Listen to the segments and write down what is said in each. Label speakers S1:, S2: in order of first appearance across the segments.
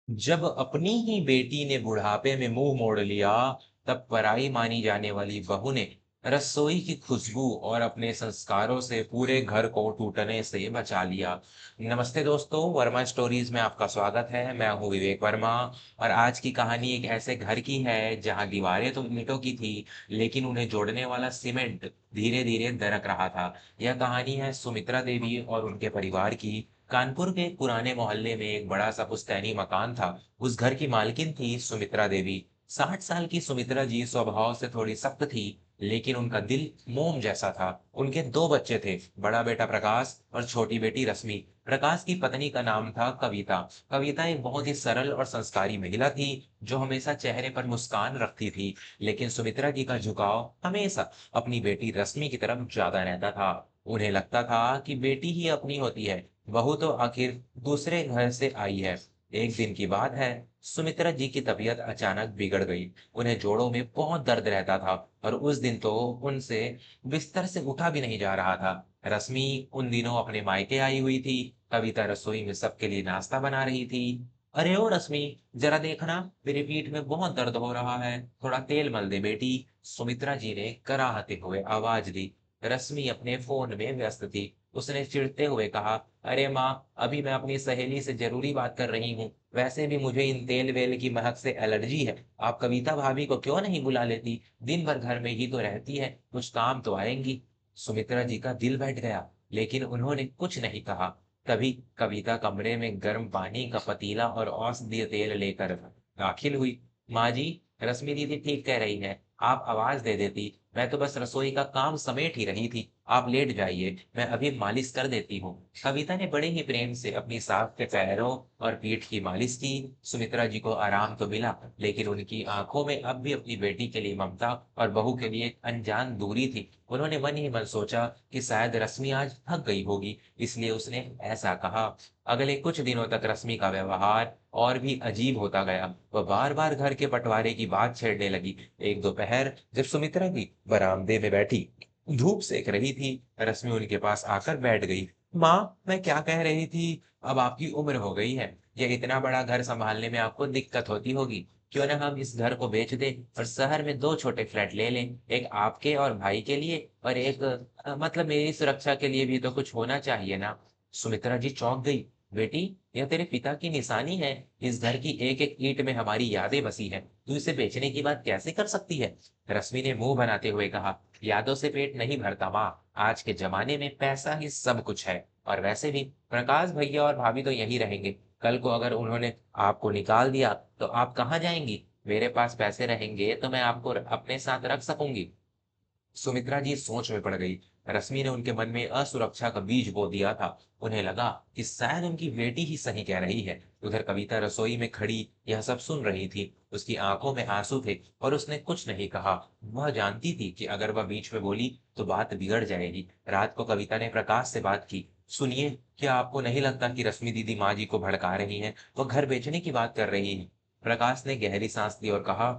S1: जब अपनी ही बेटी ने बुढ़ापे में मुंह मोड़ लिया, तब पराई मानी जाने वाली बहू ने रसोई की खुशबू और अपने संस्कारों से पूरे घर को टूटने से बचा लिया। नमस्ते दोस्तों, वर्मा स्टोरीज में आपका स्वागत है। मैं हूँ विवेक वर्मा और आज की कहानी एक ऐसे घर की है जहाँ दीवारें तो ईंटों की थी, लेकिन उन्हें जोड़ने वाला सीमेंट धीरे धीरे दरक रहा था। यह कहानी है सुमित्रा देवी और उनके परिवार की। कानपुर के एक पुराने मोहल्ले में एक बड़ा सा पुश्तैनी मकान था। उस घर की मालकिन थी सुमित्रा देवी। 60 साल की सुमित्रा जी स्वभाव से थोड़ी सख्त थी, लेकिन उनका दिल मोम जैसा था। उनके दो बच्चे थे, बड़ा बेटा प्रकाश और छोटी बेटी रश्मि। प्रकाश की पत्नी का नाम था कविता। कविता एक बहुत ही सरल और संस्कारी महिला थी, जो हमेशा चेहरे पर मुस्कान रखती थी। लेकिन सुमित्रा जी का झुकाव हमेशा अपनी बेटी रश्मि की तरफ ज्यादा रहता था। उन्हें लगता था कि बेटी ही अपनी होती है, बहू तो आखिर दूसरे घर से आई है। एक दिन की बात है, सुमित्रा जी की तबीयत अचानक बिगड़ गई। उन्हें जोड़ों में बहुत दर्द रहता था और उस दिन तो उनसे बिस्तर से उठा भी नहीं जा रहा था। रश्मि उन दिनों अपने मायके आई हुई थी। कविता रसोई में सबके लिए नाश्ता बना रही थी। अरे ओ रश्मि, जरा देखना, मेरी पीठ में बहुत दर्द हो रहा है, थोड़ा तेल मल दे बेटी। सुमित्रा जी ने कराहते हुए आवाज दी। रश्मि अपने फोन में व्यस्त थी। उसने चिढ़ते हुए कहा, अरे माँ, अभी मैं अपनी सहेली से जरूरी बात कर रही हूँ। वैसे भी मुझे इन तेल वेल की महक से एलर्जी है। आप कविता भाभी को क्यों नहीं बुला लेती? दिन भर घर में ही तो रहती है, कुछ काम तो आएंगी। सुमित्रा जी का दिल बैठ गया, लेकिन उन्होंने कुछ नहीं कहा। तभी कविता कमरे में गर्म पानी का पतीला और औषधीय तेल लेकर दाखिल हुई। माँ जी, रश्मि दीदी ठीक कह रही है, आप आवाज दे देती। मैं तो बस रसोई का काम समेट ही रही थी। आप लेट जाइए, मैं अभी मालिश कर देती हूँ। कविता ने बड़े ही प्रेम से अपनी सास के पैरों और पीठ की मालिश की। सुमित्रा जी को आराम तो मिला, लेकिन उनकी आंखों में अब भी अपनी बेटी के लिए ममता और बहू के लिए एक अनजान दूरी थी। उन्होंने मन ही मन सोचा कि शायद रश्मि आज थक गई होगी, इसलिए उसने ऐसा कहा। अगले कुछ दिनों तक रश्मि का व्यवहार और भी अजीब होता गया। वह बार बार घर के बंटवारे की बात छेड़ने लगी। एक दोपहर जब सुमित्रा जी बरामदे में बैठी धूप सेक रही थी, रश्मि उनके पास आकर बैठ गई। माँ, मैं क्या कह रही थी, अब आपकी उम्र हो गई है, ये इतना बड़ा घर संभालने में आपको दिक्कत होती होगी। क्यों ना हम इस घर को बेच दें और शहर में दो छोटे फ्लैट ले लें, एक आपके और भाई के लिए और एक मतलब मेरी सुरक्षा के लिए भी तो कुछ होना चाहिए ना। सुमित्रा जी चौंक गई। बेटी, यह तेरे पिता की निशानी है। इस घर की एक एक ईंट में हमारी यादें बसी हैं। तू इसे बेचने की बात कैसे कर सकती है? रश्मि ने मुंह बनाते हुए कहा, यादों से पेट नहीं भरता माँ। आज के जमाने में पैसा ही सब कुछ है। और वैसे भी प्रकाश भैया और भाभी तो यहीं रहेंगे। कल को अगर उन्होंने आपको निकाल दिया तो आप कहाँ जाएंगी? मेरे पास पैसे रहेंगे तो मैं आपको अपने साथ रख सकूंगी। सुमित्रा जी सोच में पड़ गई। रश्मि ने उनके मन में असुरक्षा का बीज बो दिया था। उन्हें लगा कि शायद उनकी बेटी ही सही कह रही है। उधर कविता रसोई में खड़ी यह सब सुन रही थी। उसकी आंखों में आंसू थे और उसने कुछ नहीं कहा। वह जानती थी कि अगर वह बीच में बोली तो बात बिगड़ जाएगी। रात को कविता ने प्रकाश से बात की। सुनिए, क्या आपको नहीं लगता कि रश्मि दीदी माँ जी को भड़का रही हैं? वह घर बेचने की बात कर रही है। प्रकाश ने गहरी सांस ली और कहा,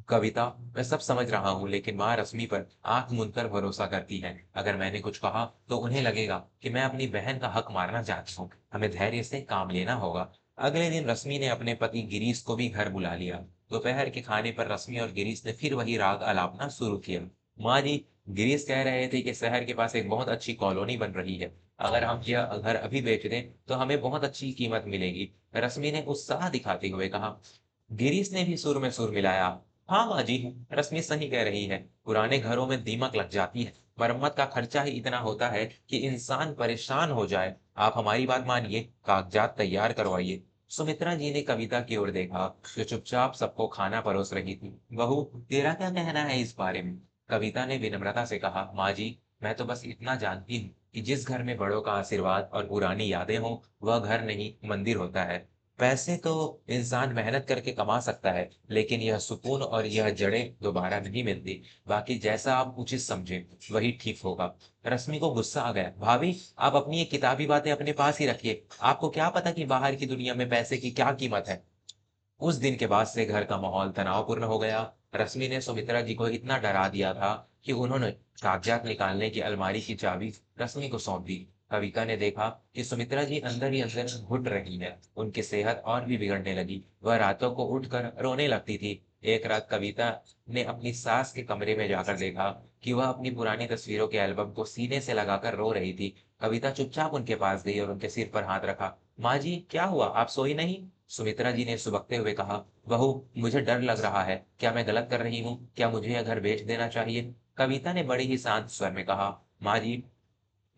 S1: कविता, मैं सब समझ रहा हूँ, लेकिन माँ रश्मि पर आंख मूंदकर भरोसा करती है। अगर मैंने कुछ कहा तो उन्हें लगेगा कि मैं अपनी बहन का हक मारना चाहती हूँ। हमें धैर्य से काम लेना होगा। अगले दिन रश्मि ने अपने पति गिरीश को भी घर बुला लिया। दोपहर के खाने पर रश्मि और गिरीश ने फिर वही राग अलापना शुरू किया। माँ जी, गिरीश कह रहे थे कि शहर के पास एक बहुत अच्छी कॉलोनी बन रही है। अगर हम यह घर अभी बेच दें तो हमें बहुत अच्छी कीमत मिलेगी। रश्मि ने उत्साह दिखाते हुए कहा। गिरीश ने भी सुर में सुर मिलाया। हाँ माँ जी, रश्मि सही कह रही है। पुराने घरों में दीमक लग जाती है, मरम्मत का खर्चा ही इतना होता है कि इंसान परेशान हो जाए। आप हमारी बात मानिए, कागजात तैयार करवाइए। सुमित्रा जी ने कविता की ओर देखा, जो चुपचाप सबको खाना परोस रही थी। बहू, तेरा क्या कहना है इस बारे में? कविता ने विनम्रता से कहा, माँ जी, मैं तो बस इतना जानती हूँ कि जिस घर में बड़ों का आशीर्वाद और पुरानी यादें हों, वह घर नहीं मंदिर होता है। पैसे तो इंसान मेहनत करके कमा सकता है, लेकिन यह सुकून और यह जड़ें दोबारा नहीं मिलती। बाकी जैसा आप उचित समझें, वही ठीक होगा। रश्मि को गुस्सा आ गया। भाभी, आप अपनी ये किताबी बातें अपने पास ही रखिए। आपको क्या पता कि बाहर की दुनिया में पैसे की क्या कीमत है? उस दिन के बाद से घर का माहौल तनावपूर्ण हो गया। रश्मि ने सुमित्रा जी को इतना डरा दिया था कि उन्होंने कागजात निकालने की अलमारी की चाबी रश्मि को सौंप दी। कविता ने देखा कि सुमित्रा जी अंदर ही अंदर घुट रही है। उनकी सेहत और भी बिगड़ने लगी। वह रातों को उठकर रोने लगती थी। एक रात कविता ने अपनी सास के कमरे में जाकर देखा कि वह अपनी पुरानी तस्वीरों के एल्बम को सीने से लगाकर रो रही थी। कविता चुपचाप उनके पास गई और उनके सिर पर हाथ रखा। माँ जी, क्या हुआ? आप सोई नहीं? सुमित्रा जी ने सुबकते हुए कहा, बहू, मुझे डर लग रहा है। क्या मैं गलत कर रही हूँ? क्या मुझे यह घर बेच देना चाहिए? कविता ने बड़ी ही शांत स्वर में कहा, माँ जी,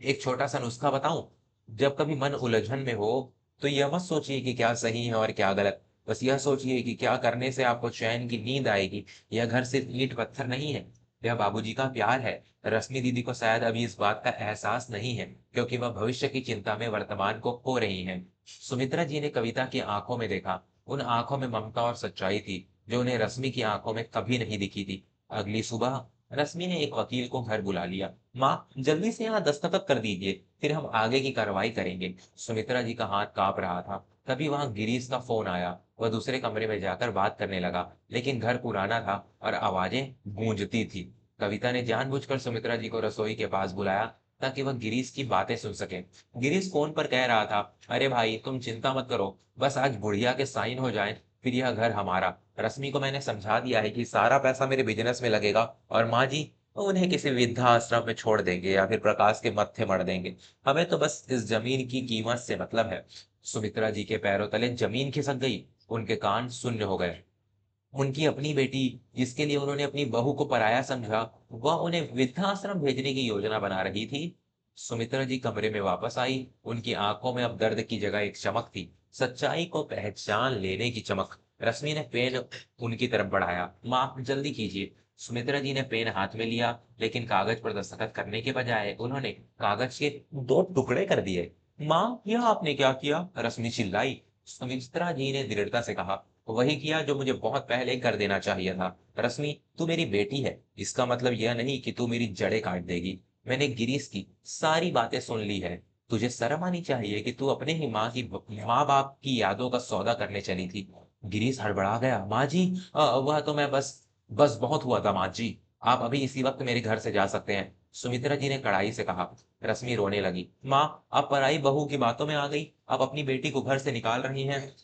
S1: एक छोटा-सा नुस्खा बताऊँ? जब कभी मन उलझन में हो, तो यह मत सोचिए कि क्या सही है और क्या गलत। बस यह सोचिए कि क्या करने से आपको चैन की नींद आएगी। यह घर सिर्फ ईंट-पत्थर नहीं है, यह बाबूजी का प्यार है। रश्मि दीदी को शायद अभी इस बात का एहसास नहीं है, क्योंकि वह भविष्य की चिंता में वर्तमान को खो रही हैं। सुमित्रा जी ने कविता की आँखों में देखा। उन आँखों में ममता और सच्चाई थी, जो उन्हें रश्मि की आँखों में कभी नहीं दिखी थी। अगली सुबह रश्मि ने एक वकील को घर बुला लिया। माँ, जल्दी से यहाँ दस्तखत कर दीजिए, फिर हम आगे की कार्रवाई करेंगे। सुमित्रा जी का हाथ कांप रहा था। तभी वहां गिरीश का फोन आया। वह दूसरे कमरे में जाकर बात करने लगा, लेकिन घर पुराना था और आवाजें गूंजती थी। कविता ने जानबूझकर सुमित्रा जी को रसोई के पास बुलाया, ताकि वह गिरीश की बातें सुन सके। गिरीश फोन पर कह रहा था, अरे भाई, तुम चिंता मत करो, बस आज बुढ़िया के साइन हो जाएं, फिर यह घर हमारा। रश्मि को मैंने समझा दिया है कि सारा पैसा मेरे बिजनेस में लगेगा, और माँ जी, उन्हें किसी वृद्धाश्रम में छोड़ देंगे या फिर प्रकाश के मत्थे मढ़ देंगे। हमें तो बस इस जमीन की कीमत से मतलब है। सुमित्रा जी के पैरों तले जमीन खिसक गई। उनके कान शून्य हो गए। उनकी अपनी बेटी, जिसके लिए उन्होंने अपनी बहू को पराया समझा, वह उन्हें वृद्धाश्रम भेजने की योजना बना रही थी। सुमित्रा जी कमरे में वापस आई। उनकी आंखों में अब दर्द की जगह एक चमक थी, सच्चाई को पहचान लेने की चमक। रश्मि ने पेन उनकी तरफ बढ़ाया। माँ, जल्दी कीजिए। सुमित्रा जी ने पेन हाथ में लिया, लेकिन कागज पर दस्तखत करने के बजाय उन्होंने कागज के दो टुकड़े कर दिए। माँ, यह आपने क्या किया? रश्मि चिल्लाई। सुमित्रा जी ने दृढ़ता से कहा, वही किया जो मुझे बहुत पहले कर देना चाहिए था। रश्मि, तू मेरी बेटी है, इसका मतलब यह नहीं कि तू मेरी जड़ें काट देगी। मैंने गिरीश की सारी बातें सुन ली है। तुझे शर्म आनी चाहिए कि तू अपने ही माँ बाप की यादों का सौदा करने चली थी। गिरीश हड़बड़ा गया। माँ जी, वह तो मैं बस बस बहुत हुआ था माँ जी। आप अभी इसी वक्त मेरे घर से जा सकते हैं। सुमित्रा जी ने कड़ाई से कहा। रश्मि रोने लगी। माँ, आप पराई बहू की बातों में आ गई। आप अपनी बेटी को घर से निकाल रही हैं।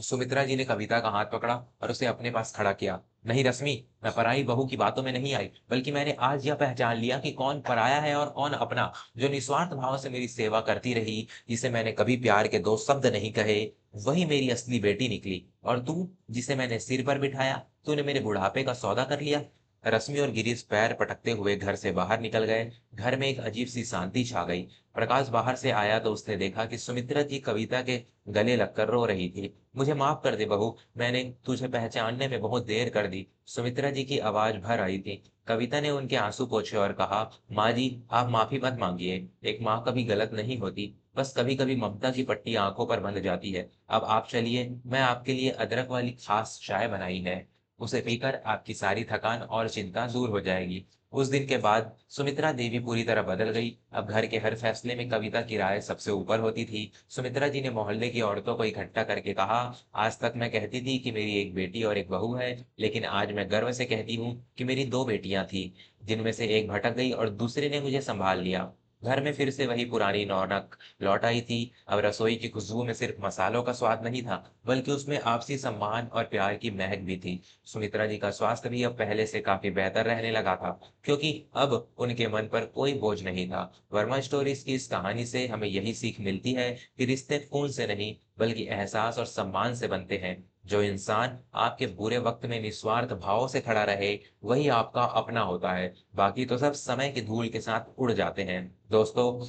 S1: सुमित्रा जी ने कविता का हाथ पकड़ा और उसे अपने पास खड़ा किया। नहीं रश्मि, मैं पराई बहू की बातों में नहीं आई, बल्कि मैंने आज यह पहचान लिया कि कौन पराया है और कौन अपना। जो निस्वार्थ भाव से मेरी सेवा करती रही, जिसे मैंने कभी प्यार के दो शब्द नहीं कहे, वही मेरी असली बेटी निकली। और तू, जिसे मैंने सिर पर बिठाया, तूने मेरे बुढ़ापे का सौदा कर लिया। रश्मि और गिरीश पैर पटकते हुए घर से बाहर निकल गए। घर में एक अजीब सी शांति छा गई। प्रकाश बाहर से आया तो उसने देखा कि सुमित्रा जी कविता के गले लगकर रो रही थी। मुझे माफ कर दे बहू, मैंने तुझे पहचानने में बहुत देर कर दी। सुमित्रा जी की आवाज भर आई थी। कविता ने उनके आंसू पोंछे और कहा, माँ जी, आप माफी मत मांगिए। एक माँ कभी गलत नहीं होती, बस कभी कभी ममता की पट्टी आंखों पर बंध जाती है। अब आप चलिए, मैं आपके लिए अदरक वाली खास चाय बनाई है। उसे पीकर आपकी सारी थकान और चिंता दूर हो जाएगी। उस दिन के बाद सुमित्रा देवी पूरी तरह बदल गई। अब घर के हर फैसले में कविता की राय सबसे ऊपर होती थी। सुमित्रा जी ने मोहल्ले की औरतों को इकट्ठा करके कहा, आज तक मैं कहती थी कि मेरी एक बेटी और एक बहू है, लेकिन आज मैं गर्व से कहती हूँ कि मेरी दो बेटियां थी, जिनमें से एक भटक गई और दूसरे ने मुझे संभाल लिया। घर में फिर से वही पुरानी रौनक लौट आई थी। अब रसोई की खुशबू में सिर्फ मसालों का स्वाद नहीं था, बल्कि उसमें आपसी सम्मान और प्यार की महक भी थी। सुमित्रा जी का स्वास्थ्य भी अब पहले से काफी बेहतर रहने लगा था, क्योंकि अब उनके मन पर कोई बोझ नहीं था। वर्मा स्टोरीज की इस कहानी से हमें यही सीख मिलती है कि रिश्ते खून से नहीं, बल्कि एहसास और सम्मान से बनते हैं। जो इंसान आपके बुरे वक्त में निस्वार्थ भाव से खड़ा रहे, वही आपका अपना होता है। बाकी तो सब समय की धूल के साथ उड़ जाते हैं। दोस्तों,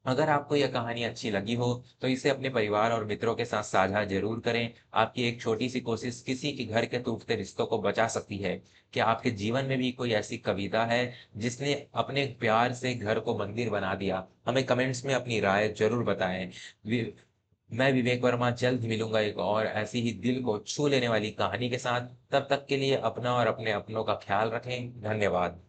S1: अगर आपको यह कहानी अच्छी लगी हो, तो इसे अपने परिवार और मित्रों के साथ साझा जरूर करें। आपकी एक छोटी सी कोशिश किसी के घर के टूटते रिश्तों को बचा सकती है। क्या आपके जीवन में भी कोई ऐसी कविता है जिसने अपने प्यार से घर को मंदिर बना दिया? हमें कमेंट्स में अपनी राय जरूर बताएं। वि- मैं विवेक वर्मा जल्द मिलूंगा एक और ऐसी ही दिल को छू लेने वाली कहानी के साथ। तब तक के लिए अपना और अपने अपनों का ख्याल रखें। धन्यवाद।